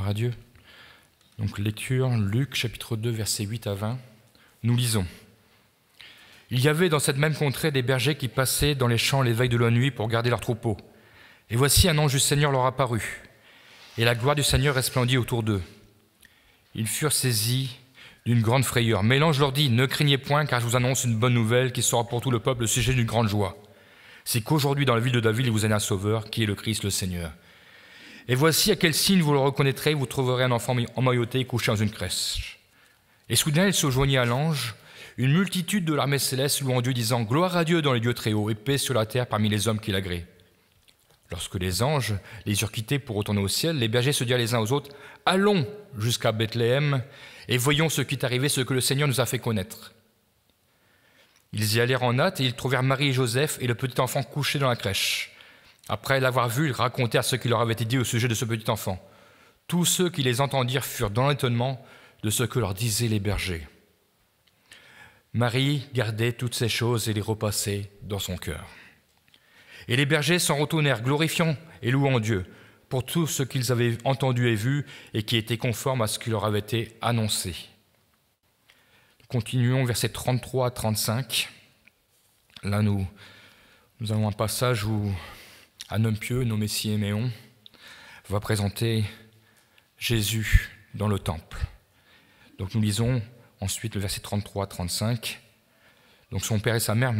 Gloire à Dieu. Donc lecture, Luc chapitre 2, versets 8 à 20. Nous lisons. Il y avait dans cette même contrée des bergers qui passaient dans les champs les veilles de la nuit pour garder leurs troupeaux. Et voici un ange du Seigneur leur apparut, et la gloire du Seigneur resplendit autour d'eux. Ils furent saisis d'une grande frayeur. Mais l'ange leur dit, ne craignez point, car je vous annonce une bonne nouvelle qui sera pour tout le peuple le sujet d'une grande joie. C'est qu'aujourd'hui dans la ville de David, il vous est né un sauveur, qui est le Christ, le Seigneur. Et voici à quel signe vous le reconnaîtrez, vous trouverez un enfant emmailloté couché dans une crèche. Et soudain il se joignit à l'ange une multitude de l'armée céleste louant Dieu, disant, gloire à Dieu dans les lieux très hauts, et paix sur la terre parmi les hommes qui l'agréent. Lorsque les anges les eurent quittés pour retourner au ciel, les bergers se dirent les uns aux autres, allons jusqu'à Bethléem, et voyons ce qui est arrivé, ce que le Seigneur nous a fait connaître. Ils y allèrent en hâte, et ils trouvèrent Marie et Joseph et le petit enfant couché dans la crèche. Après l'avoir vu, ils racontèrent ce qui leur avait été dit au sujet de ce petit enfant. Tous ceux qui les entendirent furent dans l'étonnement de ce que leur disaient les bergers. Marie gardait toutes ces choses et les repassait dans son cœur. Et les bergers s'en retournèrent, glorifiant et louant Dieu pour tout ce qu'ils avaient entendu et vu et qui était conforme à ce qui leur avait été annoncé. Continuons versets 33 à 35. Là, nous avons un passage où un homme pieux nommé Siméon va présenter Jésus dans le temple. Donc nous lisons ensuite le verset 33 à 35. Donc son père et sa mère,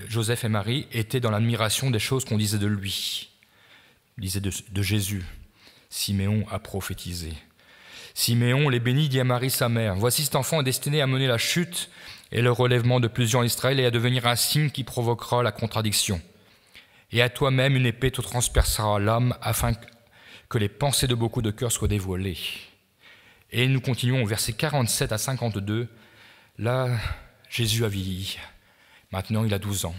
Joseph et Marie, étaient dans l'admiration des choses qu'on disait de lui. On disait de Jésus. Siméon a prophétisé. Siméon les bénit, dit à Marie sa mère, « Voici cet enfant est destiné à mener la chute et le relèvement de plusieurs en Israël et à devenir un signe qui provoquera la contradiction. Et à toi-même une épée te transpercera l'âme afin que les pensées de beaucoup de cœurs soient dévoilées. » Et nous continuons au verset 47 à 52. Là, Jésus a vieilli. Maintenant, il a 12 ans.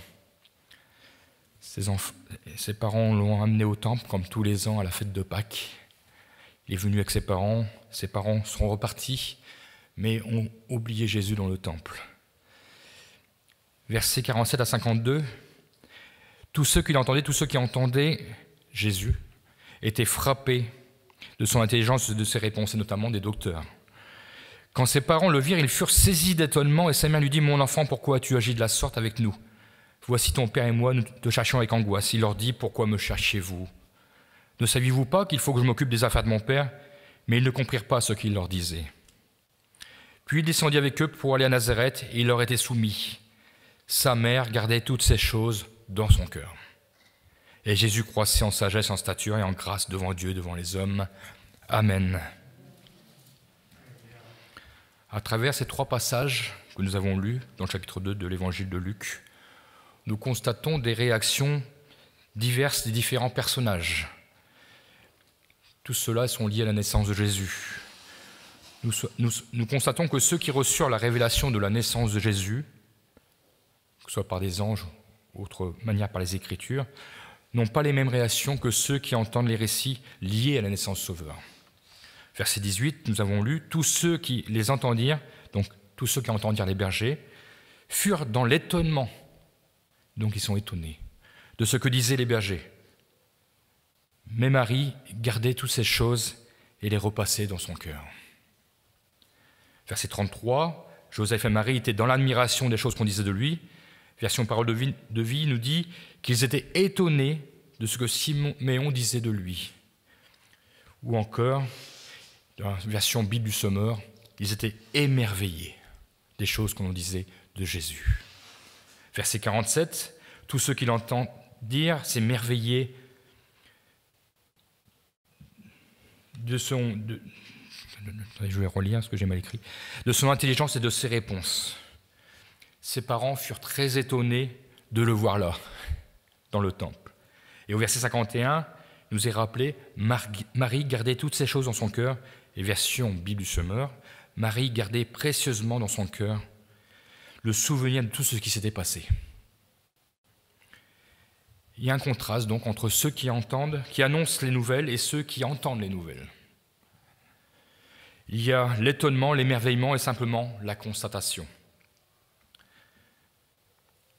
Ses parents l'ont amené au temple, comme tous les ans à la fête de Pâques. Il est venu avec ses parents sont repartis, mais ont oublié Jésus dans le temple. Versets 47 à 52. Tous ceux qui entendaient Jésus étaient frappés de son intelligence et de ses réponses, et notamment des docteurs. Quand ses parents le virent, ils furent saisis d'étonnement, et sa mère lui dit, « Mon enfant, pourquoi as-tu agi de la sorte avec nous ? Voici ton père et moi, nous te cherchons avec angoisse. » Il leur dit, « Pourquoi me cherchez-vous ? Ne saviez-vous pas qu'il faut que je m'occupe des affaires de mon père ?» Mais ils ne comprirent pas ce qu'il leur disait. Puis il descendit avec eux pour aller à Nazareth, et il leur était soumis. Sa mère gardait toutes ces choses dans son cœur. Et Jésus croissait en sagesse, en stature et en grâce devant Dieu, devant les hommes. Amen. À travers ces 3 passages que nous avons lus dans le chapitre 2 de l'évangile de Luc, nous constatons des réactions diverses des différents personnages. Tous ceux-là sont liés à la naissance de Jésus. Nous constatons que ceux qui reçurent la révélation de la naissance de Jésus, que ce soit par des anges ou autre manière par les Écritures, n'ont pas les mêmes réactions que ceux qui entendent les récits liés à la naissance du Sauveur. Verset 18, nous avons lu, tous ceux qui les entendirent, donc tous ceux qui entendirent les bergers, furent dans l'étonnement, donc ils sont étonnés, de ce que disaient les bergers. Mais Marie gardait toutes ces choses et les repassait dans son cœur. Verset 33, Joseph et Marie étaient dans l'admiration des choses qu'on disait de lui. Version Parole de vie nous dit qu'ils étaient étonnés de ce que Siméon disait de lui. Ou encore, dans la version Bible du Sommeur, ils étaient émerveillés des choses qu'on disait de Jésus. Verset 47, tous ceux qui l'entendent dire s'émerveillaient je vais relire ce que j'ai mal écrit, de son intelligence et de ses réponses. Ses parents furent très étonnés de le voir là, dans le temple. Et au verset 51, il nous est rappelé, Marie gardait toutes ces choses dans son cœur, et version Bible du Sommeur, Marie gardait précieusement dans son cœur le souvenir de tout ce qui s'était passé. Il y a un contraste donc entre ceux qui annoncent les nouvelles et ceux qui entendent les nouvelles. Il y a l'étonnement, l'émerveillement et simplement la constatation.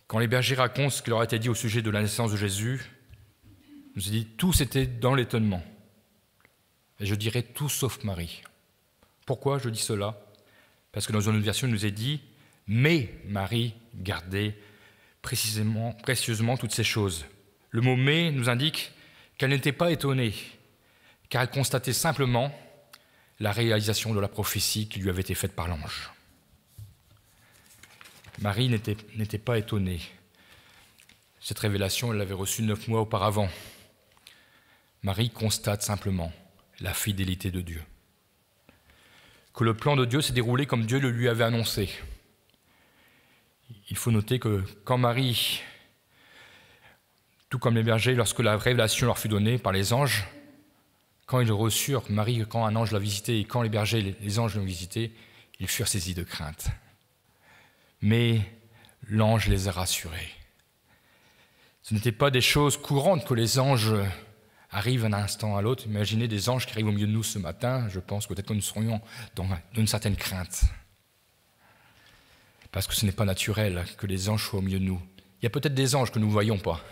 Quand les bergers racontent ce qui leur a été dit au sujet de la naissance de Jésus, nous dit tous étaient dans l'étonnement. Et je dirais tout sauf Marie. Pourquoi je dis cela? Parce que dans une autre version, il nous est dit « Mais Marie gardait précieusement toutes ces choses ». Le mot « mais » nous indique qu'elle n'était pas étonnée, car elle constatait simplement la réalisation de la prophétie qui lui avait été faite par l'ange. Marie n'était pas étonnée. Cette révélation, elle l'avait reçue 9 mois auparavant. Marie constate simplement la fidélité de Dieu. Que le plan de Dieu s'est déroulé comme Dieu le lui avait annoncé. Il faut noter que quand Marie, tout comme les bergers, lorsque la révélation leur fut donnée par les anges, quand ils reçurent, Marie, quand un ange l'a visité et quand les bergers, les anges l'ont visité, ils furent saisis de crainte. Mais l'ange les a rassurés. Ce n'étaient pas des choses courantes que les anges arrivent d'un instant à l'autre. Imaginez des anges qui arrivent au milieu de nous ce matin, je pense peut-être que nous serions dans une certaine crainte. Parce que ce n'est pas naturel que les anges soient au milieu de nous. Il y a peut-être des anges que nous ne voyons pas.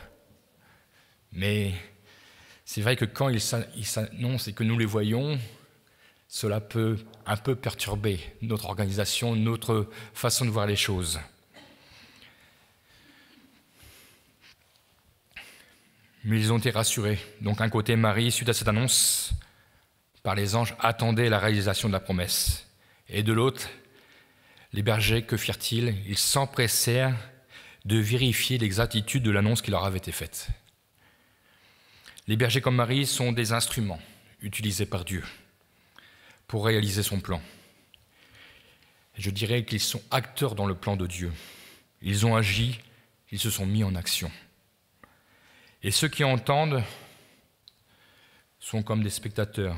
Mais c'est vrai que quand ils s'annoncent et que nous les voyons, cela peut un peu perturber notre organisation, notre façon de voir les choses. Mais ils ont été rassurés. Donc, d'un côté, Marie, suite à cette annonce par les anges, attendait la réalisation de la promesse. Et de l'autre, les bergers, que firent-ils? Ils s'empressèrent de vérifier l'exactitude de l'annonce qui leur avait été faite. Les bergers comme Marie sont des instruments utilisés par Dieu pour réaliser son plan. Je dirais qu'ils sont acteurs dans le plan de Dieu. Ils ont agi, ils se sont mis en action. Et ceux qui entendent sont comme des spectateurs.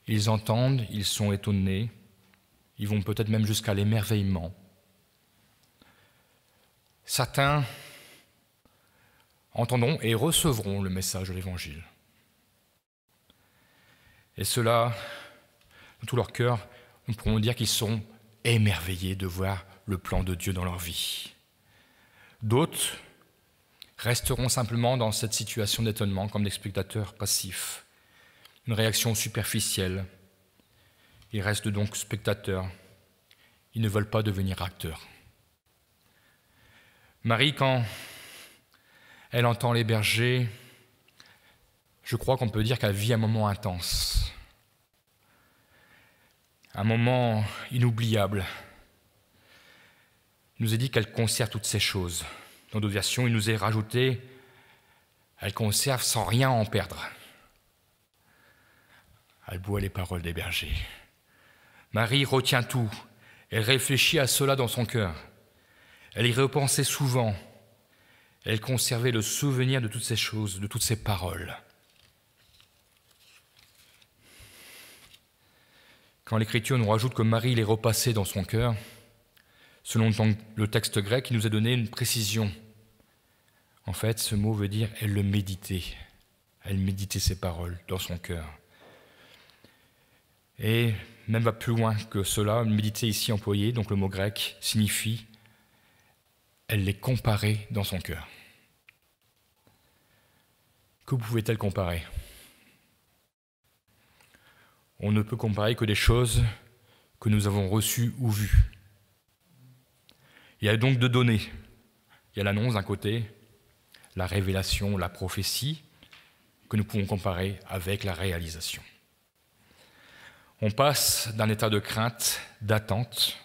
Ils entendent, ils sont étonnés, ils vont peut-être même jusqu'à l'émerveillement. Certains entendront et recevront le message de l'Évangile. Et cela, de tout leur cœur, nous pourrons dire qu'ils sont émerveillés de voir le plan de Dieu dans leur vie. D'autres resteront simplement dans cette situation d'étonnement comme des spectateurs passifs, une réaction superficielle. Ils restent donc spectateurs. Ils ne veulent pas devenir acteurs. Marie, quand elle entend les bergers, je crois qu'on peut dire qu'elle vit un moment intense, un moment inoubliable. Il nous est dit qu'elle conserve toutes ces choses. Dans d'autres versions, il nous est rajouté « Elle conserve sans rien en perdre ». Elle boit les paroles des bergers. Marie retient tout. Elle réfléchit à cela dans son cœur. Elle y repensait souvent. Elle conservait le souvenir de toutes ces choses, de toutes ces paroles. Quand l'Écriture nous rajoute que Marie les repassait dans son cœur, selon le texte grec, il nous a donné une précision. En fait, ce mot veut dire « elle le méditait ». Elle méditait ces paroles dans son cœur. Et même va plus loin que cela, méditer ici employé, donc le mot grec, signifie « elle les comparait dans son cœur ». Que pouvait-elle comparer? On ne peut comparer que des choses que nous avons reçues ou vues. Il y a donc deux données. Il y a l'annonce d'un côté, la révélation, la prophétie, que nous pouvons comparer avec la réalisation. On passe d'un état de crainte, d'attente,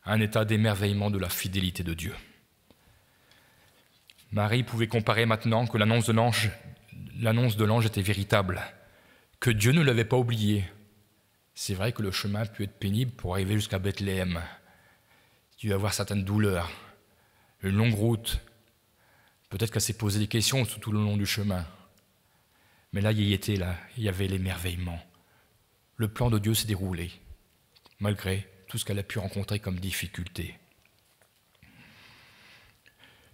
à un état d'émerveillement de la fidélité de Dieu. Marie pouvait comparer maintenant que l'annonce de l'ange était véritable, que Dieu ne l'avait pas oublié. C'est vrai que le chemin peut être pénible pour arriver jusqu'à Bethléem. Tu vas avoir certaines douleurs, une longue route. Peut-être qu'elle s'est posé des questions tout le long du chemin. Mais là, il y avait l'émerveillement. Le plan de Dieu s'est déroulé, malgré tout ce qu'elle a pu rencontrer comme difficulté.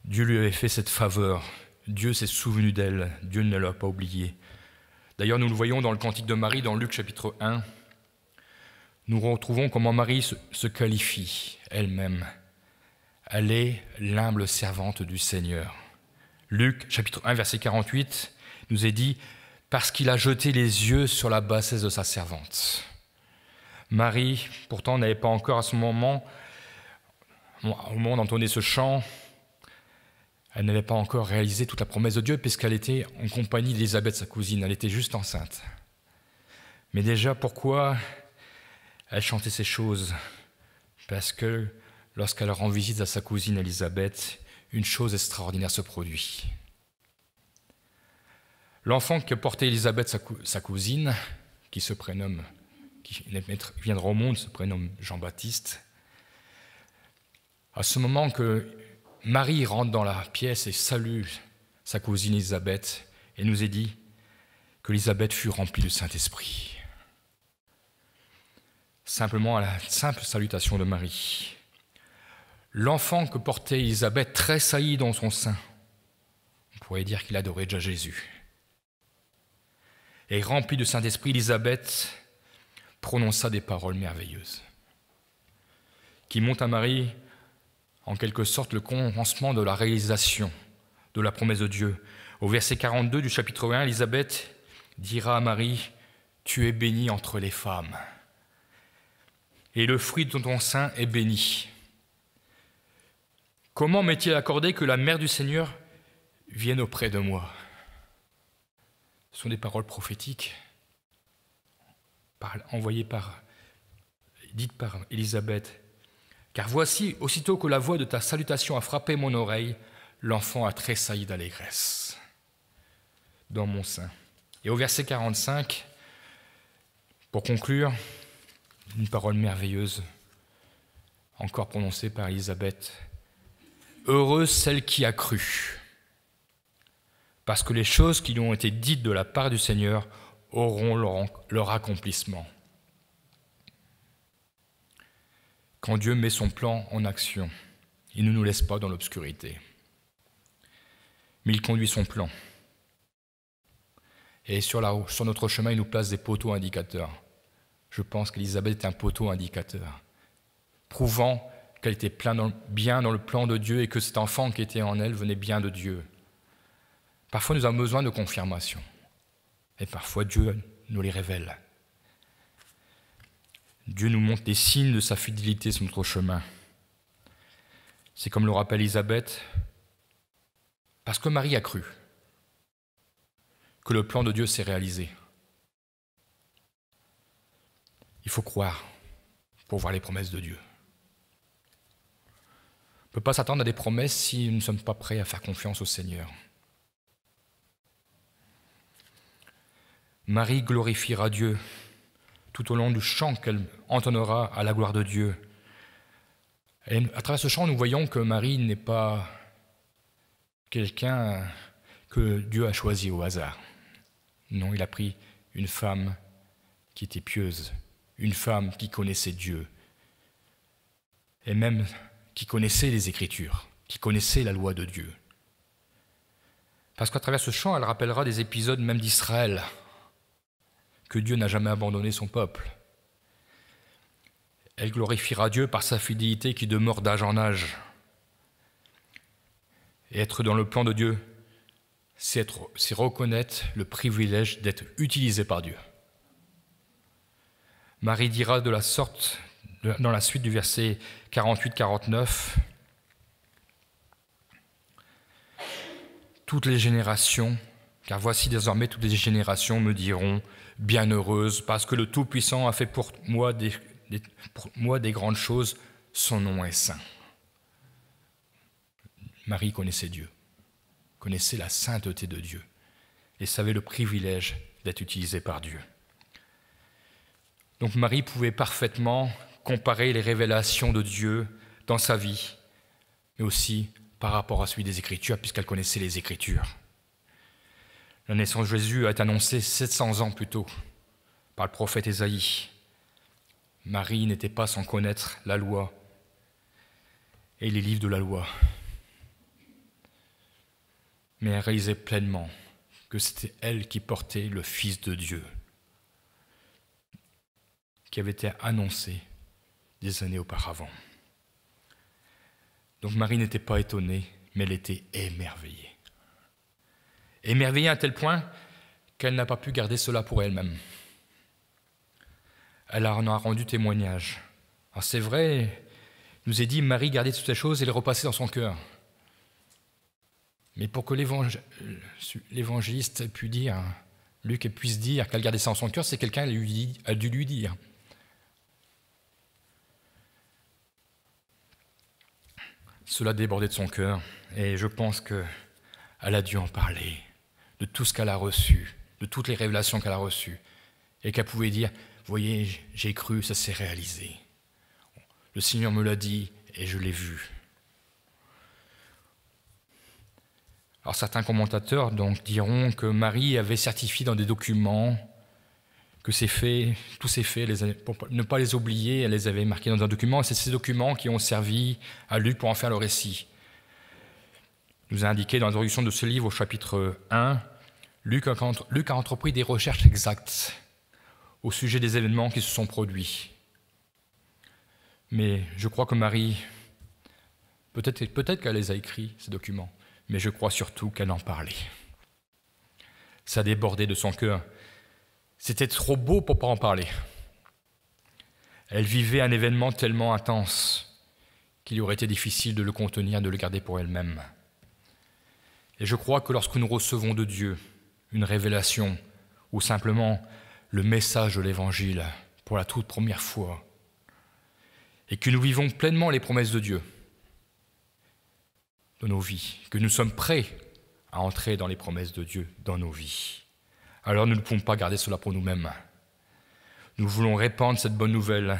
Dieu lui avait fait cette faveur. Dieu s'est souvenu d'elle. Dieu ne l'a pas oubliée. D'ailleurs, nous le voyons dans le Cantique de Marie, dans Luc chapitre 1. Nous retrouvons comment Marie se qualifie elle-même. Elle est l'humble servante du Seigneur. Luc chapitre 1, verset 48, nous est dit « parce qu'il a jeté les yeux sur la bassesse de sa servante. Marie, pourtant, n'avait pas encore à ce moment, au moment d'entonner ce chant, elle n'avait pas encore réalisé toute la promesse de Dieu puisqu'elle était en compagnie d'Élisabeth, sa cousine. Elle était juste enceinte. Mais déjà, pourquoi elle chantait ces choses? Parce que lorsqu'elle rend visite à sa cousine Élisabeth, une chose extraordinaire se produit. L'enfant que portait Élisabeth, sa cousine, qui viendra au monde, se prénomme Jean-Baptiste. À ce moment que Marie rentre dans la pièce et salue sa cousine Élisabeth, et nous est dit que Élisabeth fut remplie du Saint-Esprit. Simplement à la simple salutation de Marie. L'enfant que portait Élisabeth tressaillit dans son sein. On pourrait dire qu'il adorait déjà Jésus. Et remplie du Saint-Esprit, Élisabeth prononça des paroles merveilleuses qui montrent à Marie en quelque sorte le commencement de la réalisation de la promesse de Dieu. Au verset 42 du chapitre 1, Élisabeth dira à Marie, « Tu es bénie entre les femmes, et le fruit de ton sein est béni. Comment m'est-il accordé que la mère du Seigneur vienne auprès de moi ?» Ce sont des paroles prophétiques dites par Élisabeth. « Car voici, aussitôt que la voix de ta salutation a frappé mon oreille, l'enfant a tressailli d'allégresse dans mon sein. » Et au verset 45, pour conclure, une parole merveilleuse, encore prononcée par Élisabeth. « Heureuse celle qui a cru, parce que les choses qui lui ont été dites de la part du Seigneur auront leur accomplissement. » Quand Dieu met son plan en action, il ne nous laisse pas dans l'obscurité, mais il conduit son plan. Et sur notre chemin, il nous place des poteaux indicateurs. Je pense qu'Élisabeth est un poteau indicateur, prouvant qu'elle était bien dans le plan de Dieu et que cet enfant qui était en elle venait bien de Dieu. Parfois, nous avons besoin de confirmation, et parfois Dieu nous les révèle. Dieu nous montre des signes de sa fidélité sur notre chemin. C'est comme le rappelle Élisabeth, parce que Marie a cru que le plan de Dieu s'est réalisé. Il faut croire pour voir les promesses de Dieu. On ne peut pas s'attendre à des promesses si nous ne sommes pas prêts à faire confiance au Seigneur. Marie glorifiera Dieu tout au long du chant qu'elle entonnera à la gloire de Dieu. Et à travers ce chant, nous voyons que Marie n'est pas quelqu'un que Dieu a choisi au hasard. Non, il a pris une femme qui était pieuse, une femme qui connaissait Dieu, et même qui connaissait les Écritures, qui connaissait la loi de Dieu. Parce qu'à travers ce chant, elle rappellera des épisodes même d'Israël, que Dieu n'a jamais abandonné son peuple. Elle glorifiera Dieu par sa fidélité qui demeure d'âge en âge. Et être dans le plan de Dieu, c'est reconnaître le privilège d'être utilisé par Dieu. Marie dira de la sorte, dans la suite du verset 48-49, « Toutes les générations, car voici désormais toutes les générations me diront « Bienheureuse, parce que le Tout-Puissant a fait pour moi des grandes choses, son nom est saint. » Marie connaissait Dieu, connaissait la sainteté de Dieu et savait le privilège d'être utilisée par Dieu. Donc Marie pouvait parfaitement comparer les révélations de Dieu dans sa vie, mais aussi par rapport à celui des Écritures, puisqu'elle connaissait les Écritures. La naissance de Jésus a été annoncée 700 ans plus tôt par le prophète Ésaïe. Marie n'était pas sans connaître la loi et les livres de la loi, mais elle réalisait pleinement que c'était elle qui portait le Fils de Dieu, qui avait été annoncé des années auparavant. Donc Marie n'était pas étonnée, mais elle était émerveillée. Émerveillée à tel point qu'elle n'a pas pu garder cela pour elle-même. Elle en a rendu témoignage. Alors c'est vrai, il nous est dit, Marie gardait toutes ces choses et les repassait dans son cœur. Mais pour que l'évangéliste ait pu dire, Luc puisse dire qu'elle gardait ça en son cœur, c'est quelqu'un qui a dû lui dire. Cela débordait de son cœur et je pense qu'elle a dû en parler de tout ce qu'elle a reçu, de toutes les révélations qu'elle a reçues et qu'elle pouvait dire, vous voyez, j'ai cru, ça s'est réalisé. Le Seigneur me l'a dit et je l'ai vu. Alors certains commentateurs donc diront que Marie avait certifié dans des documents que ces faits, tous ces faits, pour ne pas les oublier, elle les avait marqués dans un document, et c'est ces documents qui ont servi à Luc pour en faire le récit. Il nous a indiqué dans l'introduction de ce livre au chapitre 1, Luc a entrepris des recherches exactes au sujet des événements qui se sont produits. Mais je crois que Marie, peut-être qu'elle les a écrits, ces documents, mais je crois surtout qu'elle en parlait. Ça débordait de son cœur. C'était trop beau pour ne pas en parler. Elle vivait un événement tellement intense qu'il aurait été difficile de le contenir, de le garder pour elle-même. Et je crois que lorsque nous recevons de Dieu une révélation ou simplement le message de l'Évangile pour la toute première fois, et que nous vivons pleinement les promesses de Dieu dans nos vies, que nous sommes prêts à entrer dans les promesses de Dieu dans nos vies, alors nous ne pouvons pas garder cela pour nous-mêmes. Nous voulons répandre cette bonne nouvelle.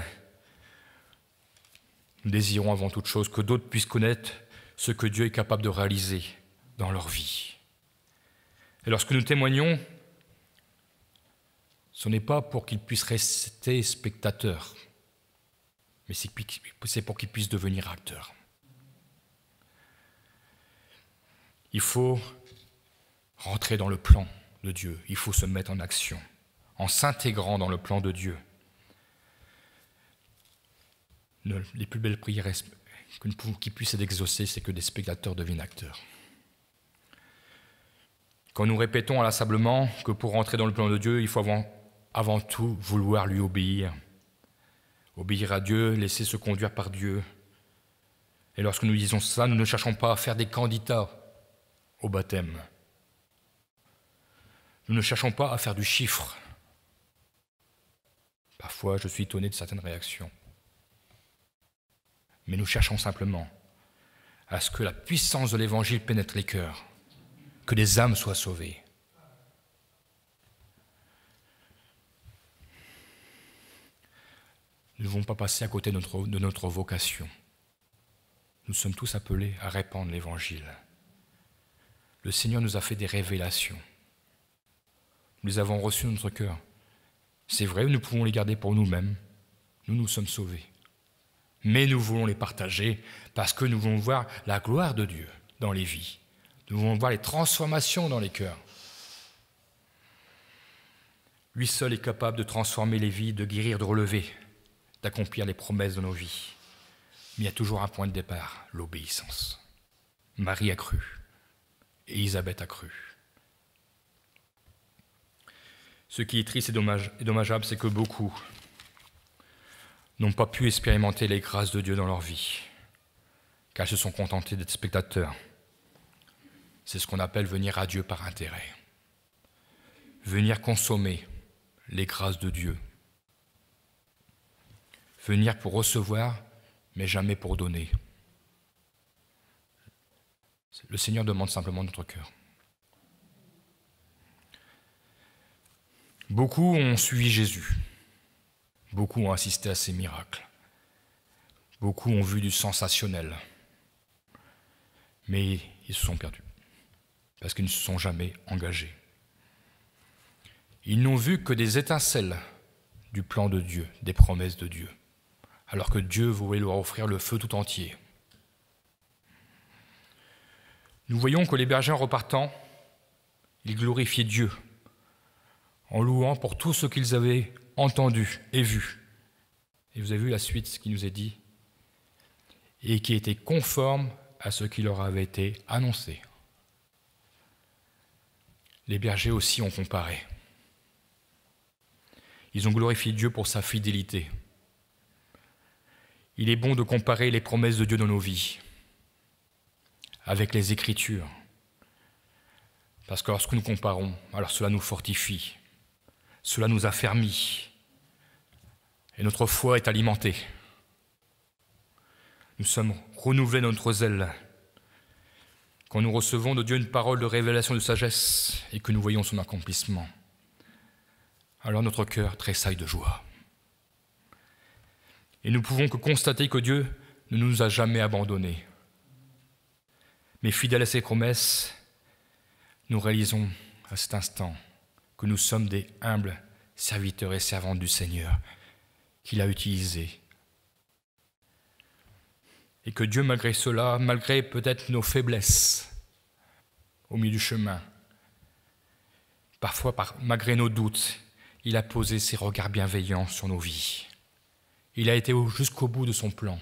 Nous désirons avant toute chose que d'autres puissent connaître ce que Dieu est capable de réaliser dans leur vie. Et lorsque nous témoignons, ce n'est pas pour qu'ils puissent rester spectateurs, mais c'est pour qu'ils puissent devenir acteurs. Il faut rentrer dans le plan de Dieu, il faut se mettre en action, en s'intégrant dans le plan de Dieu. Les plus belles prières qui puissent être exaucées, c'est que des spectateurs deviennent acteurs. Quand nous répétons inlassablement que pour rentrer dans le plan de Dieu, il faut avant tout vouloir lui obéir. Obéir à Dieu, laisser se conduire par Dieu. Et lorsque nous disons ça, nous ne cherchons pas à faire des candidats au baptême. Nous ne cherchons pas à faire du chiffre. Parfois, je suis étonné de certaines réactions. Mais nous cherchons simplement à ce que la puissance de l'Évangile pénètre les cœurs, que des âmes soient sauvées. Nous ne devons pas passer à côté de notre vocation. Nous sommes tous appelés à répandre l'Évangile. Le Seigneur nous a fait des révélations. Nous les avons reçues dans notre cœur. C'est vrai, nous pouvons les garder pour nous-mêmes. Nous sommes sauvés. Mais nous voulons les partager parce que nous voulons voir la gloire de Dieu dans les vies. Nous voulons voir les transformations dans les cœurs. Lui seul est capable de transformer les vies, de guérir, de relever, d'accomplir les promesses de nos vies. Mais il y a toujours un point de départ, l'obéissance. Marie a cru et Élisabeth a cru. Ce qui est triste et dommageable, c'est que beaucoup n'ont pas pu expérimenter les grâces de Dieu dans leur vie, car ils se sont contentés d'être spectateurs. C'est ce qu'on appelle venir à Dieu par intérêt. Venir consommer les grâces de Dieu. Venir pour recevoir, mais jamais pour donner. Le Seigneur demande simplement notre cœur. Beaucoup ont suivi Jésus. Beaucoup ont assisté à ses miracles. Beaucoup ont vu du sensationnel. Mais ils se sont perdus, parce qu'ils ne se sont jamais engagés. Ils n'ont vu que des étincelles du plan de Dieu, des promesses de Dieu, alors que Dieu voulait leur offrir le feu tout entier. Nous voyons que les bergers en repartant, ils glorifiaient Dieu, en louant pour tout ce qu'ils avaient entendu et vu. Et vous avez vu la suite, ce qui nous est dit, et qui était conforme à ce qui leur avait été annoncé. Les bergers aussi ont comparé. Ils ont glorifié Dieu pour sa fidélité. Il est bon de comparer les promesses de Dieu dans nos vies avec les Écritures. Parce que lorsque nous comparons, alors cela nous fortifie, cela nous affermit, et notre foi est alimentée. Nous sommes renouvelés dans notre zèle quand nous recevons de Dieu une parole de révélation de sagesse et que nous voyons son accomplissement. Alors notre cœur tressaille de joie. Et nous pouvons que constater que Dieu ne nous a jamais abandonnés. Mais fidèles à ses promesses, nous réalisons à cet instant que nous sommes des humbles serviteurs et servantes du Seigneur qu'il a utilisés. Et que Dieu, malgré cela, malgré peut-être nos faiblesses au milieu du chemin, parfois malgré nos doutes, il a posé ses regards bienveillants sur nos vies. Il a été jusqu'au bout de son plan.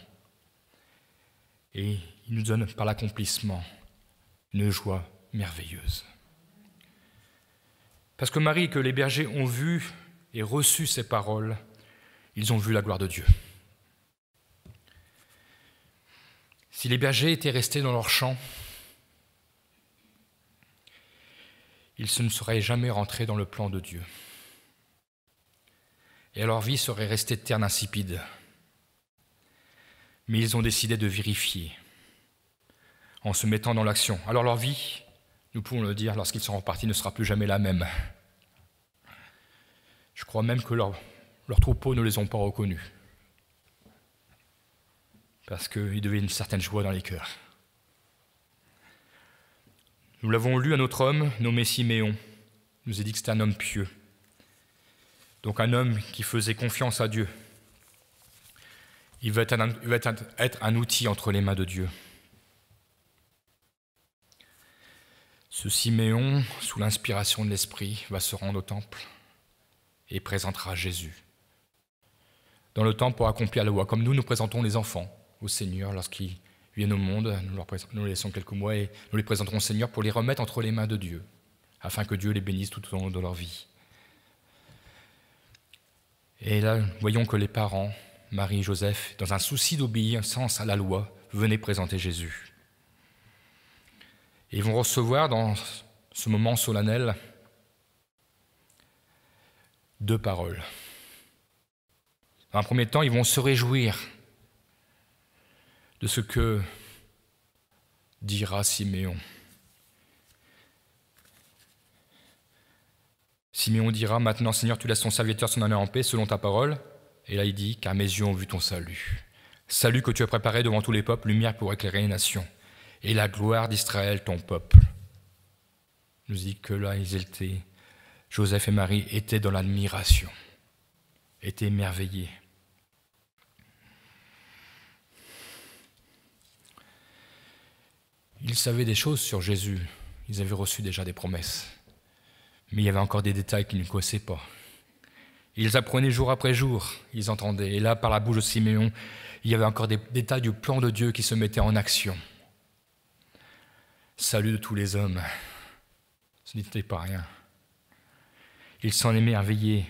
Et il nous donne par l'accomplissement une joie merveilleuse. Parce que Marie et que les bergers ont vu et reçu ces paroles, ils ont vu la gloire de Dieu. Si les bergers étaient restés dans leur champ, ils ne seraient jamais rentrés dans le plan de Dieu. Et leur vie serait restée terne, insipide. Mais ils ont décidé de vérifier en se mettant dans l'action. Alors leur vie, nous pouvons le dire, lorsqu'ils seront repartis, ne sera plus jamais la même. Je crois même que leurs troupeaux ne les ont pas reconnus. Parce qu'il devait y avoir une certaine joie dans les cœurs. Nous l'avons lu, un autre homme nommé Siméon nous a dit que c'était un homme pieux. Donc un homme qui faisait confiance à Dieu. Il va être un outil entre les mains de Dieu. Ce Siméon, sous l'inspiration de l'Esprit, va se rendre au temple et présentera Jésus. Dans le temple pour accomplir la loi, comme nous présentons les enfants au Seigneur lorsqu'ils viennent au monde, nous laissons quelques mois et nous les présenterons au Seigneur pour les remettre entre les mains de Dieu, afin que Dieu les bénisse tout au long de leur vie. Et là, voyons que les parents, Marie et Joseph, dans un souci d'obéissance à la loi, venaient présenter Jésus. Et ils vont recevoir dans ce moment solennel 2 paroles. Dans un premier temps, ils vont se réjouir de ce que dira Siméon. Siméon dira, maintenant Seigneur, tu laisses ton serviteur s'en aller en paix selon ta parole. Et là il dit, car mes yeux ont vu ton salut. Salut que tu as préparé devant tous les peuples, lumière pour éclairer les nations. Et la gloire d'Israël, ton peuple. Il nous dit que là ils étaient, Joseph et Marie étaient dans l'admiration, étaient émerveillés. Ils savaient des choses sur Jésus, ils avaient reçu déjà des promesses. Mais il y avait encore des détails qu'ils ne connaissaient pas. Ils apprenaient jour après jour, ils entendaient. Et là, par la bouche de Siméon, il y avait encore des détails du plan de Dieu qui se mettaient en action. Salut de tous les hommes, ce n'était pas rien. Ils s'en émerveillaient.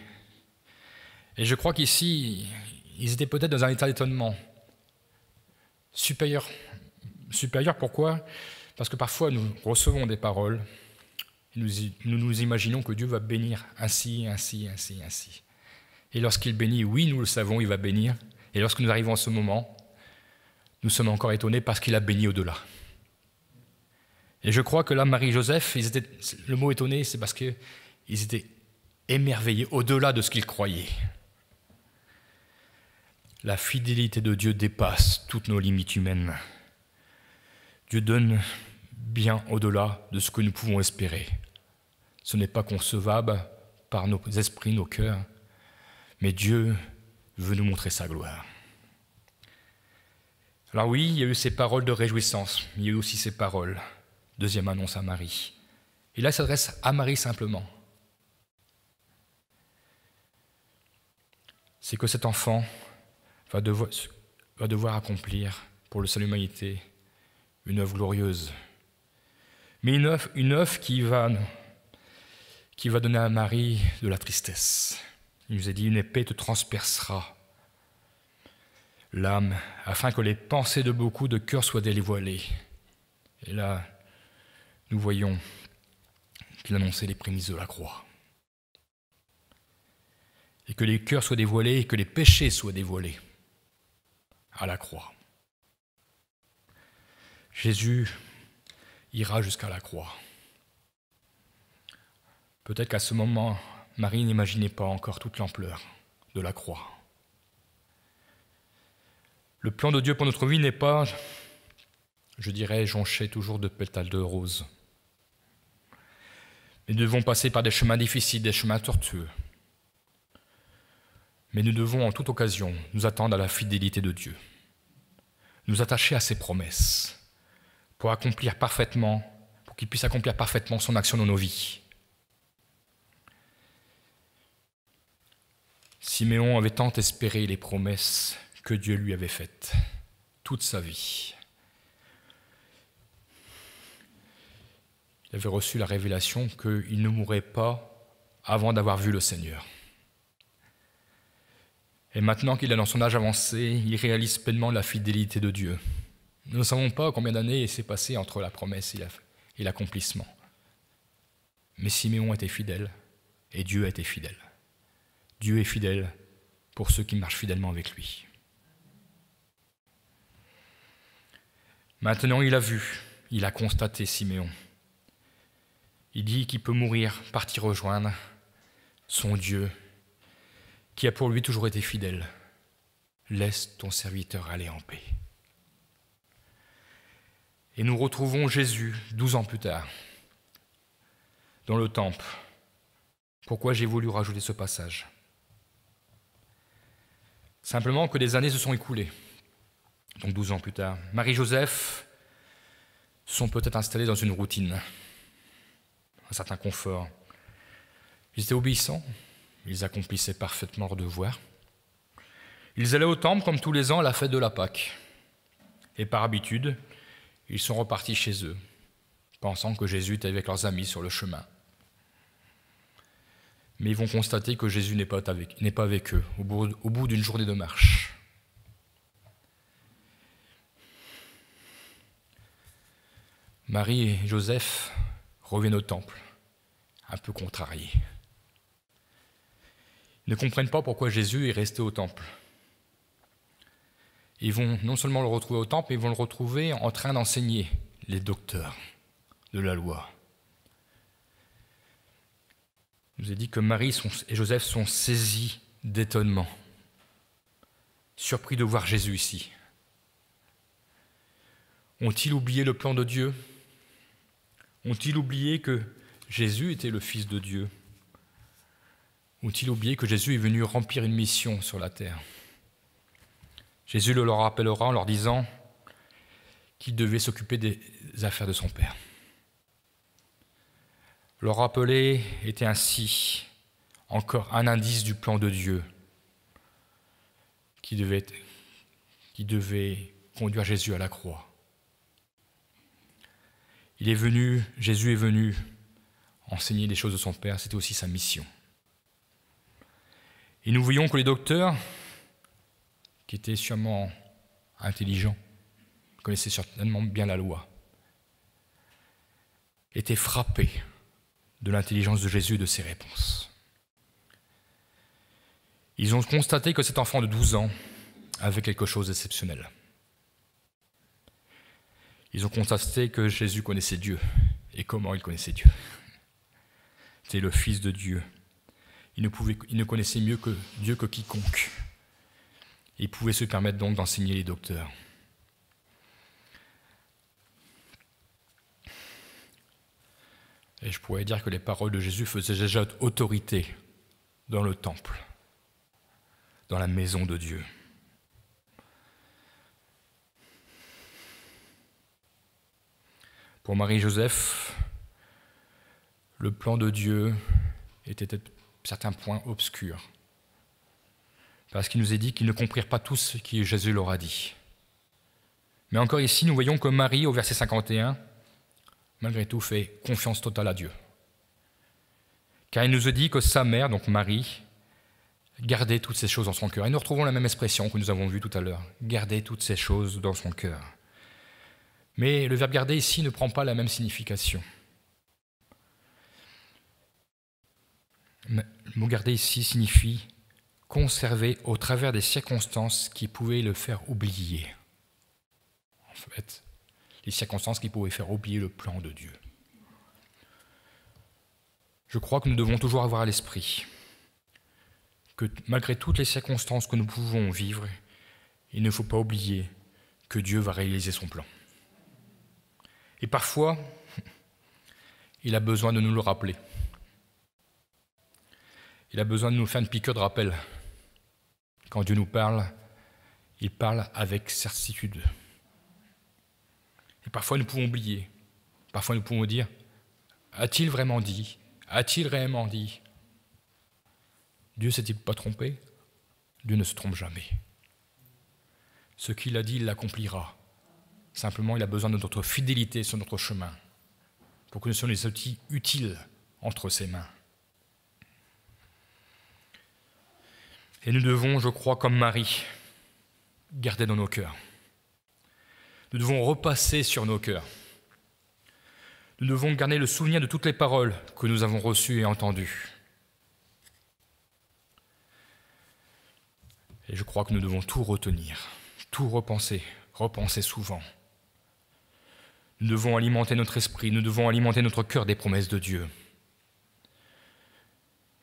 Et je crois qu'ici, ils étaient peut-être dans un état d'étonnement. Supérieur, pourquoi ? Parce que parfois, nous recevons des paroles. Nous imaginons que Dieu va bénir ainsi. Et lorsqu'il bénit, oui, nous le savons, il va bénir. Et lorsque nous arrivons à ce moment, nous sommes encore étonnés parce qu'il a béni au-delà. Et je crois que là, Marie et Joseph, le mot étonné, c'est parce qu'ils étaient émerveillés au-delà de ce qu'ils croyaient. La fidélité de Dieu dépasse toutes nos limites humaines. Dieu donne bien au-delà de ce que nous pouvons espérer. Ce n'est pas concevable par nos esprits, nos cœurs, mais Dieu veut nous montrer sa gloire. Alors oui, il y a eu ces paroles de réjouissance, mais il y a eu aussi ces paroles, deuxième annonce à Marie. Et là, il s'adresse à Marie simplement. C'est que cet enfant va devoir accomplir pour le salut de l'humanité une œuvre glorieuse. Mais une œuvre qui va qui va donner à Marie de la tristesse. Il nous a dit, une épée te transpercera l'âme, afin que les pensées de beaucoup de cœurs soient dévoilées. Et là, nous voyons qu'il annonçait les prémices de la croix. Et que les cœurs soient dévoilés et que les péchés soient dévoilés à la croix. Jésus ira jusqu'à la croix. Peut-être qu'à ce moment, Marie n'imaginait pas encore toute l'ampleur de la croix. Le plan de Dieu pour notre vie n'est pas, je dirais, jonché toujours de pétales de rose. Mais nous devons passer par des chemins difficiles, des chemins tortueux. Mais nous devons en toute occasion nous attendre à la fidélité de Dieu, nous attacher à ses promesses pour qu'il puisse accomplir parfaitement son action dans nos vies. Siméon avait tant espéré les promesses que Dieu lui avait faites toute sa vie. Il avait reçu la révélation qu'il ne mourrait pas avant d'avoir vu le Seigneur. Et maintenant qu'il est dans son âge avancé, il réalise pleinement la fidélité de Dieu. Nous ne savons pas combien d'années il s'est passé entre la promesse et l'accomplissement. Mais Siméon était fidèle et Dieu était fidèle. Dieu est fidèle pour ceux qui marchent fidèlement avec lui. Maintenant, il a vu, il a constaté Siméon. Il dit qu'il peut mourir, partir rejoindre son Dieu, qui a pour lui toujours été fidèle. Laisse ton serviteur aller en paix. Et nous retrouvons Jésus 12 ans plus tard, dans le temple. Pourquoi j'ai voulu rajouter ce passage ? Simplement que des années se sont écoulées. Donc 12 ans plus tard, Marie et Joseph sont peut-être installés dans une routine, un certain confort. Ils étaient obéissants, ils accomplissaient parfaitement leur devoir. Ils allaient au temple comme tous les ans à la fête de la Pâque. Et par habitude, ils sont repartis chez eux, pensant que Jésus était avec leurs amis sur le chemin. Mais ils vont constater que Jésus n'est pas avec eux au bout d'une journée de marche. Marie et Joseph reviennent au temple, un peu contrariés. Ils ne comprennent pas pourquoi Jésus est resté au temple. Ils vont non seulement le retrouver au temple, mais ils vont le retrouver en train d'enseigner les docteurs de la loi. Je vous ai dit que Marie et Joseph sont saisis d'étonnement, surpris de voir Jésus ici. Ont-ils oublié le plan de Dieu ? Ont-ils oublié que Jésus était le Fils de Dieu ? Ont-ils oublié que Jésus est venu remplir une mission sur la terre ? Jésus le leur rappellera en leur disant qu'il devait s'occuper des affaires de son Père. Leur rappeler était ainsi encore un indice du plan de Dieu qui devait conduire Jésus à la croix. Jésus est venu enseigner les choses de son Père, c'était aussi sa mission. Et nous voyons que les docteurs, qui étaient sûrement intelligents, connaissaient certainement bien la loi, étaient frappés de l'intelligence de Jésus et de ses réponses. Ils ont constaté que cet enfant de 12 ans avait quelque chose d'exceptionnel. Ils ont constaté que Jésus connaissait Dieu. Et comment il connaissait Dieu ? C'était le Fils de Dieu. Il ne connaissait mieux que Dieu que quiconque. Il pouvait se permettre donc d'enseigner les docteurs. Et je pourrais dire que les paroles de Jésus faisaient déjà autorité dans le temple, dans la maison de Dieu. Pour Marie et Joseph, le plan de Dieu était à certains points obscur, parce qu'il nous est dit qu'ils ne comprirent pas tous ce que Jésus leur a dit. Mais encore ici, nous voyons que Marie, au verset 51, malgré tout, fait confiance totale à Dieu, car il nous a dit que sa mère, donc Marie, gardait toutes ces choses dans son cœur. Et nous retrouvons la même expression que nous avons vue tout à l'heure, garder toutes ces choses dans son cœur. Mais le verbe garder ici ne prend pas la même signification. Le mot garder ici signifie conserver au travers des circonstances qui pouvaient le faire oublier. En fait, les circonstances qui pouvaient faire oublier le plan de Dieu. Je crois que nous devons toujours avoir à l'esprit que malgré toutes les circonstances que nous pouvons vivre, il ne faut pas oublier que Dieu va réaliser son plan. Et parfois, il a besoin de nous le rappeler. Il a besoin de nous faire une piqûre de rappel. Quand Dieu nous parle, il parle avec certitude. Et parfois nous pouvons oublier. Parfois nous pouvons dire, a-t-il vraiment dit ? A-t-il réellement dit ? Dieu s'est-il pas trompé ? Dieu ne se trompe jamais. Ce qu'il a dit, il l'accomplira. Simplement, il a besoin de notre fidélité sur notre chemin pour que nous soyons les outils utiles entre ses mains. Et nous devons, je crois, comme Marie, garder dans nos cœurs. Nous devons repasser sur nos cœurs. Nous devons garder le souvenir de toutes les paroles que nous avons reçues et entendues. Et je crois que nous devons tout retenir, tout repenser souvent. Nous devons alimenter notre esprit, nous devons alimenter notre cœur des promesses de Dieu.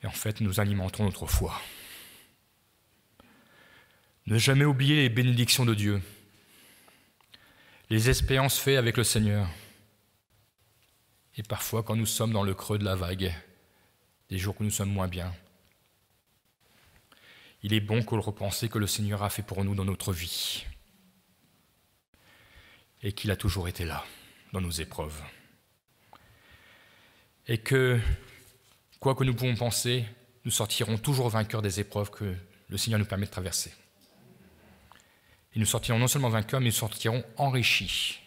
Et en fait, nous alimentons notre foi. Ne jamais oublier les bénédictions de Dieu, les expériences faites avec le Seigneur. Et parfois, quand nous sommes dans le creux de la vague, des jours où nous sommes moins bien, il est bon que le repenser que le Seigneur a fait pour nous dans notre vie et qu'il a toujours été là dans nos épreuves. Et que, quoi que nous pouvons penser, nous sortirons toujours vainqueurs des épreuves que le Seigneur nous permet de traverser. Et nous sortirons non seulement vainqueurs, mais nous sortirons enrichis.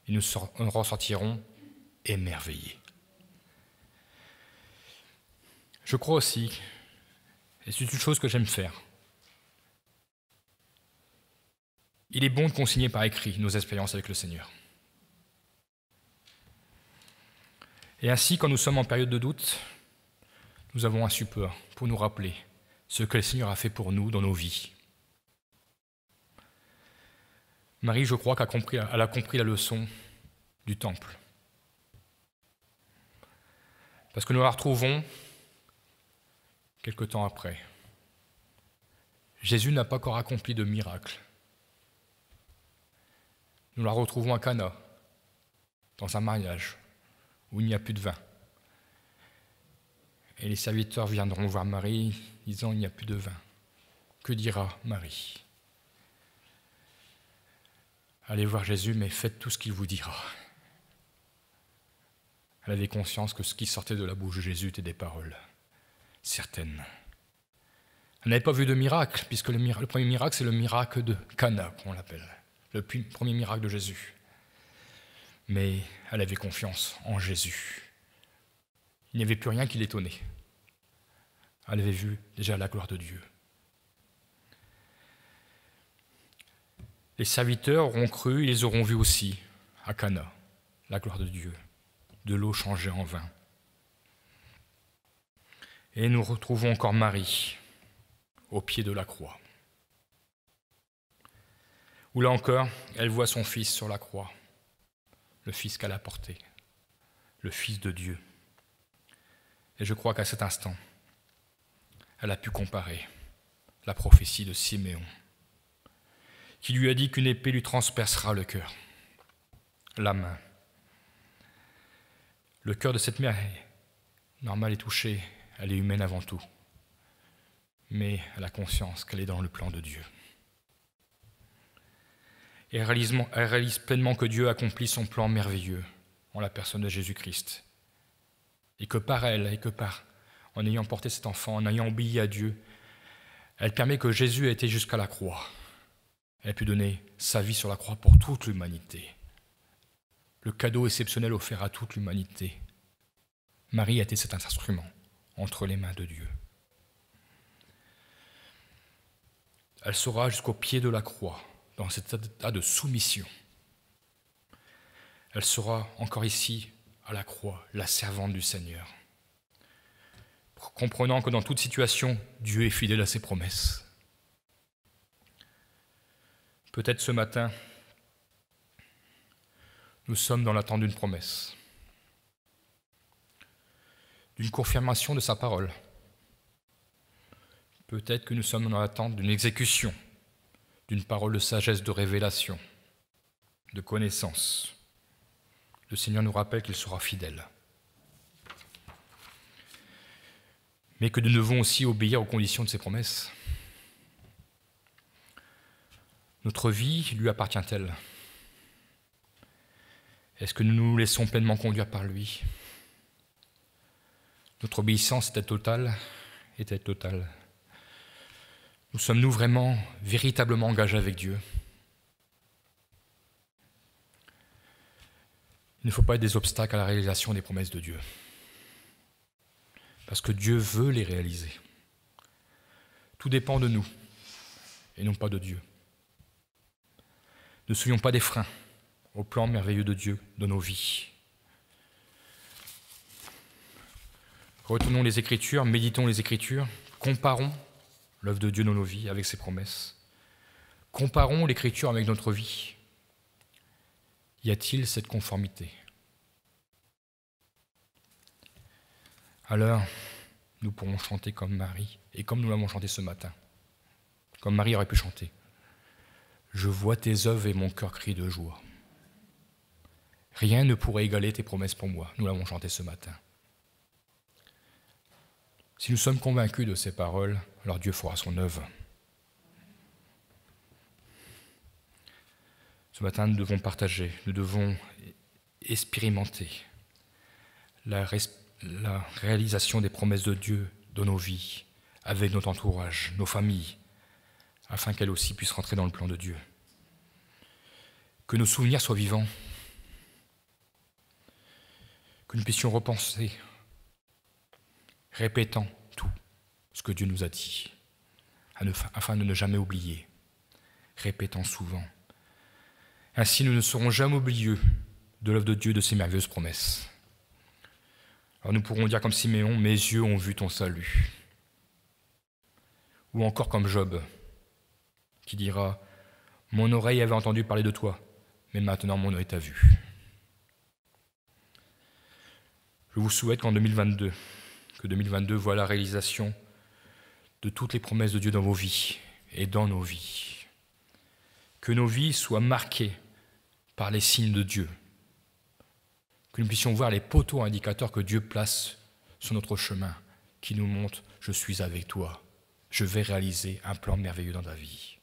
Et nous ressortirons émerveillés. Je crois aussi, et c'est une chose que j'aime faire, il est bon de consigner par écrit nos expériences avec le Seigneur. Et ainsi, quand nous sommes en période de doute, nous avons un support pour nous rappeler ce que le Seigneur a fait pour nous dans nos vies. Marie, je crois qu'elle a compris la leçon du temple. Parce que nous la retrouvons quelque temps après. Jésus n'a pas encore accompli de miracle. Nous la retrouvons à Cana, dans un mariage, où il n'y a plus de vin. Et les serviteurs viendront voir Marie, disant « il n'y a plus de vin ». Que dira Marie ? Allez voir Jésus, mais faites tout ce qu'il vous dira. Elle avait conscience que ce qui sortait de la bouche de Jésus était des paroles certaines. Elle n'avait pas vu de miracle, puisque le premier miracle, c'est le miracle de Cana, qu'on l'appelle, le premier miracle de Jésus. Mais elle avait confiance en Jésus. Il n'y avait plus rien qui l'étonnait. Elle avait vu déjà la gloire de Dieu. Les serviteurs auront cru, ils auront vu aussi, à Cana, la gloire de Dieu, de l'eau changée en vin. Et nous retrouvons encore Marie, au pied de la croix, où là encore, elle voit son fils sur la croix, le fils qu'elle a porté, le fils de Dieu. Et je crois qu'à cet instant, elle a pu comparer la prophétie de Siméon, qui lui a dit qu'une épée lui transpercera le cœur, la main. Le cœur de cette mère est normal et touché, elle est humaine avant tout, mais elle a conscience qu'elle est dans le plan de Dieu. Et elle réalise pleinement que Dieu accomplit son plan merveilleux en la personne de Jésus-Christ. Et que par elle, en ayant porté cet enfant, en ayant obéi à Dieu, elle permet que Jésus ait été jusqu'à la croix. Elle a pu donner sa vie sur la croix pour toute l'humanité. Le cadeau exceptionnel offert à toute l'humanité. Marie a été cet instrument entre les mains de Dieu. Elle sera jusqu'au pied de la croix, dans cet état de soumission. Elle sera encore ici, à la croix, la servante du Seigneur, comprenant que dans toute situation, Dieu est fidèle à ses promesses. Peut-être ce matin, nous sommes dans l'attente d'une promesse, d'une confirmation de sa parole. Peut-être que nous sommes dans l'attente d'une exécution, d'une parole de sagesse, de révélation, de connaissance. Le Seigneur nous rappelle qu'il sera fidèle. Mais que nous devons aussi obéir aux conditions de ses promesses. Notre vie lui appartient-elle? Est-ce que nous nous laissons pleinement conduire par lui? Notre obéissance était totale? Nous sommes-nous vraiment, véritablement engagés avec Dieu? Il ne faut pas être des obstacles à la réalisation des promesses de Dieu. Parce que Dieu veut les réaliser. Tout dépend de nous, et non pas de Dieu. Ne soyons pas des freins au plan merveilleux de Dieu dans nos vies. Retournons les Écritures, méditons les Écritures, comparons l'œuvre de Dieu dans nos vies avec ses promesses. Comparons l'Écriture avec notre vie. Y a-t-il cette conformité? Alors, nous pourrons chanter comme Marie, et comme nous l'avons chanté ce matin, comme Marie aurait pu chanter. Je vois tes œuvres et mon cœur crie de joie. Rien ne pourrait égaler tes promesses pour moi. Nous l'avons chanté ce matin. Si nous sommes convaincus de ces paroles, alors Dieu fera son œuvre. Ce matin, nous devons partager, nous devons expérimenter la réalisation des promesses de Dieu dans nos vies, avec notre entourage, nos familles, afin qu'elles aussi puissent rentrer dans le plan de Dieu. Que nos souvenirs soient vivants, que nous puissions repenser, répétant tout ce que Dieu nous a dit, afin de ne jamais oublier, répétant souvent. Ainsi, nous ne serons jamais oublieux de l'œuvre de Dieu, de ses merveilleuses promesses. Alors nous pourrons dire comme Siméon, mes yeux ont vu ton salut. Ou encore comme Job, qui dira, mon oreille avait entendu parler de toi, mais maintenant mon œil t'a vu. Je vous souhaite qu'en 2022, que 2022 voit la réalisation de toutes les promesses de Dieu dans vos vies et dans nos vies. Que nos vies soient marquées par les signes de Dieu. Que nous puissions voir les poteaux indicateurs que Dieu place sur notre chemin, qui nous montrent « Je suis avec toi, je vais réaliser un plan merveilleux dans ta vie ».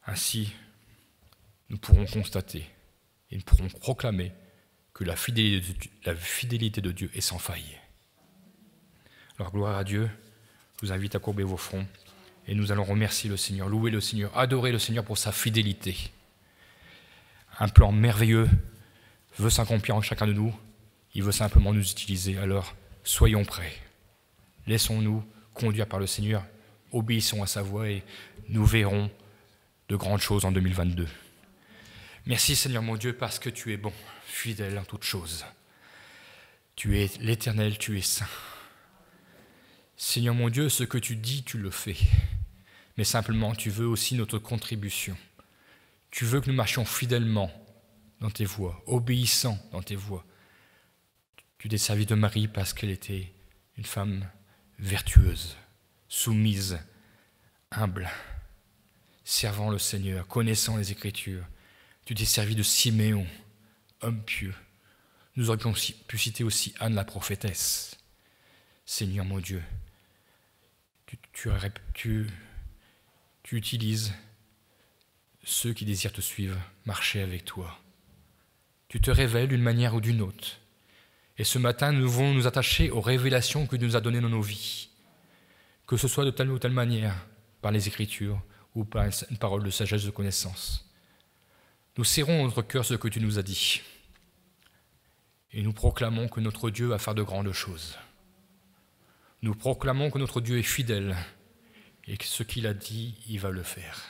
Ainsi, nous pourrons constater et nous pourrons proclamer que la fidélité de Dieu est sans faille. Alors, gloire à Dieu, je vous invite à courber vos fronts et nous allons remercier le Seigneur, louer le Seigneur, adorer le Seigneur pour sa fidélité. Un plan merveilleux veut s'accomplir en chacun de nous, il veut simplement nous utiliser, alors soyons prêts. Laissons-nous conduire par le Seigneur, obéissons à sa voix et nous verrons de grandes choses en 2022. Merci Seigneur mon Dieu parce que tu es bon, fidèle en toutes choses. Tu es l'Éternel, tu es saint. Seigneur mon Dieu, ce que tu dis, tu le fais. Mais simplement, tu veux aussi notre contribution. Tu veux que nous marchions fidèlement dans tes voies, obéissant dans tes voies. Tu t'es servi de Marie parce qu'elle était une femme vertueuse, soumise, humble, servant le Seigneur, connaissant les Écritures. Tu t'es servi de Siméon, homme pieux. Nous aurions pu citer aussi Anne la prophétesse. Seigneur mon Dieu, tu utilises ceux qui désirent te suivre, marcher avec toi. Tu te révèles d'une manière ou d'une autre. Et ce matin, nous devons nous attacher aux révélations que tu nous as données dans nos vies, que ce soit de telle ou telle manière, par les Écritures ou par une parole de sagesse, de connaissance. Nous serrons dans notre cœur ce que tu nous as dit. Et nous proclamons que notre Dieu va faire de grandes choses. Nous proclamons que notre Dieu est fidèle et que ce qu'il a dit, il va le faire.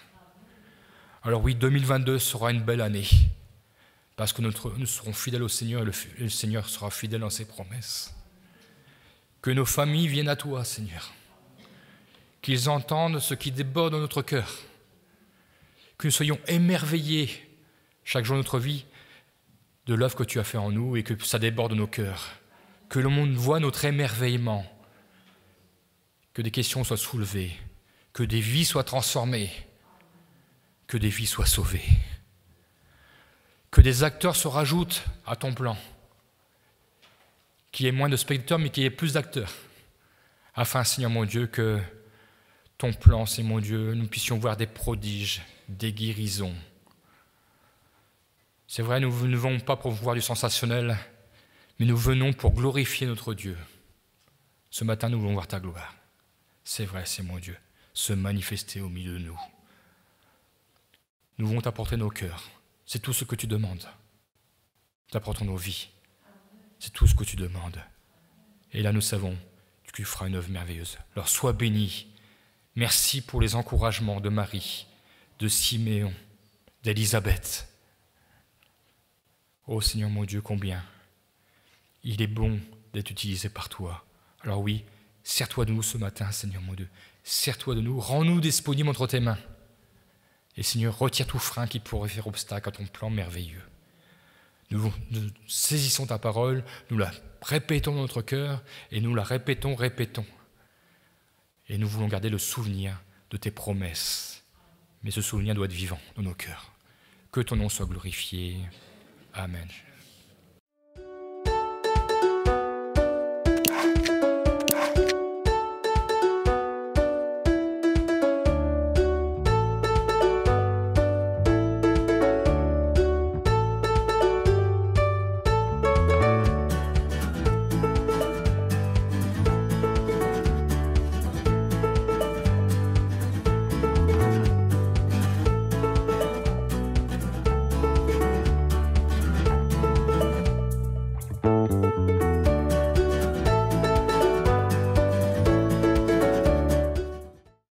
Alors oui, 2022 sera une belle année parce que nous serons fidèles au Seigneur et le Seigneur sera fidèle dans ses promesses. Que nos familles viennent à toi, Seigneur. Qu'ils entendent ce qui déborde dans notre cœur. Que nous soyons émerveillés chaque jour de notre vie de l'œuvre que tu as fait en nous et que ça déborde de nos cœurs. Que le monde voit notre émerveillement. Que des questions soient soulevées. Que des vies soient transformées. Que des vies soient sauvées. Que des acteurs se rajoutent à ton plan. Qu'il y ait moins de spectateurs, mais qu'il y ait plus d'acteurs. Afin, Seigneur mon Dieu, que ton plan, Seigneur mon Dieu, nous puissions voir des prodiges, des guérisons. C'est vrai, nous ne venons pas pour voir du sensationnel, mais nous venons pour glorifier notre Dieu. Ce matin, nous voulons voir ta gloire. C'est vrai, c'est mon Dieu, se manifester au milieu de nous. Nous voulons t'apporter nos cœurs. C'est tout ce que tu demandes. T'apportons nos vies. C'est tout ce que tu demandes. Et là, nous savons que tu feras une œuvre merveilleuse. Alors, sois béni. Merci pour les encouragements de Marie, de Siméon, d'Élisabeth. Oh Seigneur mon Dieu, combien il est bon d'être utilisé par toi. Alors oui, sers-toi de nous ce matin, Seigneur mon Dieu. Sers-toi de nous, rends-nous disponibles entre tes mains. Et Seigneur, retire tout frein qui pourrait faire obstacle à ton plan merveilleux. Nous saisissons ta parole, nous la répétons dans notre cœur et nous la répétons. Et nous voulons garder le souvenir de tes promesses. Mais ce souvenir doit être vivant dans nos cœurs. Que ton nom soit glorifié. Amen.